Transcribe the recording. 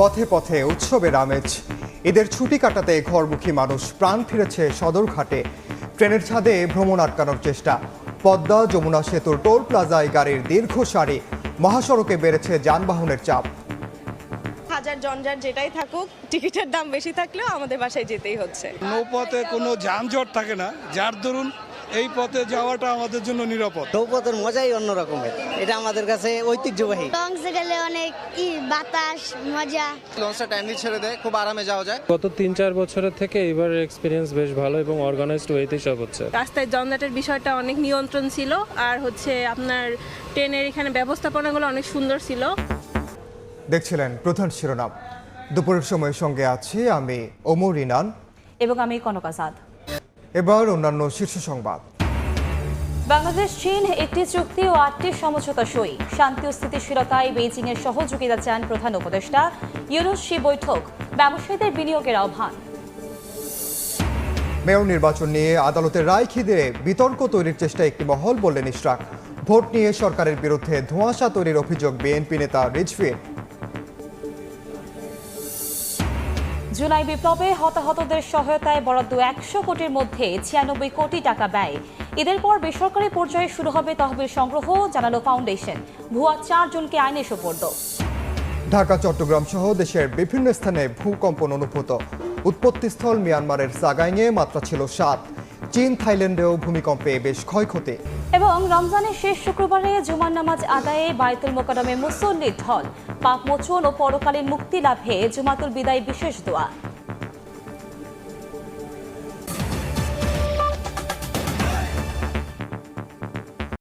পথে পথে উৎসবের আমেজ। ঈদের ছুটি কাটাতে ঘরমুখী মানুষ প্রাণ ফিরেছে সদরঘাটে। ট্রেনের ছাদে ভ্রমণ আটকানোর চেষ্টা। পদ্মা যমুনা সেতুর টোল প্লাজায় গাড়ির দীর্ঘ সারি। মহাসড়কে বেড়েছে যানবাহনের চাপ। হাজার জঞ্জাট যেটাই থাকুক, টিকিটের দাম বেশি থাকলেও আমাদের বাসায় যেতেই হচ্ছে। নৌপথে কোনো যানজট থাকে না, যার দরুন এই পথে যাওয়াটা আমাদের জন্য নিরাপদ। নৌপথের মজাই অন্যরকমের, এটা আমাদের কাছে ঐতিহ্যবাহী। লঞ্চে গেলে অনেক বাতাস মজা। লঞ্চটা টাইমলি ছেড়ে দেয়, খুব আরামে যাওয়া যায়। গত ৩-৪ বছরের থেকে এবার এক্সপিরিয়েন্স বেশ ভালো এবং অর্গানাইজড ওয়েতে সব হচ্ছে। রাস্তায় জঞ্জাটের বিষয়টা অনেক নিয়ন্ত্রণ ছিল, আর আপনার ট্রেনের এখানে ব্যবস্থাপনাগুলো অনেক সুন্দর ছিল। দেখছিলেন প্রধান শিরোনাম। দুপুরের সময়ের সঙ্গে আছি আমি ওমর ইনান এবং আমি কনক আজাদ। এবার অন্যান্য শীর্ষ সংবাদ। বাংলাদেশ চীন একটি চুক্তি ও ৮টি সমঝোতা সই। শান্তি ও স্থিতিশীলতায় বেইজিং এর সহযোগিতা চান প্রধান উপদেষ্টা ইউনুস। শি বৈঠক, ব্যবসায়ীদের বিনিয়োগের আহ্বান। মেয়র নির্বাচন নিয়ে আদালতের রায় খিদিরে বিতর্ক তৈরির চেষ্টা একটি মহল, বললেন ইশরাক। ভোট নিয়ে সরকারের বিরুদ্ধে ধোঁয়াশা তৈরির অভিযোগ বিএনপি নেতা রিজভীর। জুলাই বিপ্লবে হতাহতদের সহায়তায় বরাদ্দ ১০০ কোটির মধ্যে ৯৬ কোটি টাকা ব্যয়। ঈদের পর বেসরকারি পর্যায়ে শুরু হবে তহবিল সংগ্রহ, জানালো ফাউন্ডেশন। ভুয়া ৪ জনকে আইনে সোপর্দ। ঢাকা, চট্টগ্রাম সহ দেশের বিভিন্ন স্থানে ভূকম্পন অনুভূত। উৎপত্তিস্থল মিয়ানমারের সাগাইংয়ে মাত্রা ছিল ৭। চীন, থাইল্যান্ডেও ভূমিকম্পে বেশ ক্ষয়ক্ষতি। এবং রমজানের শেষ শুক্রবারে জুমার নামাজ আদায়ে বায়তুল মোকাররমে মুসল্লির ঢল। পাপ মোচন ও পরকালীন মুক্তি লাভে জুমাতুল বিদায় বিশেষ দোয়া।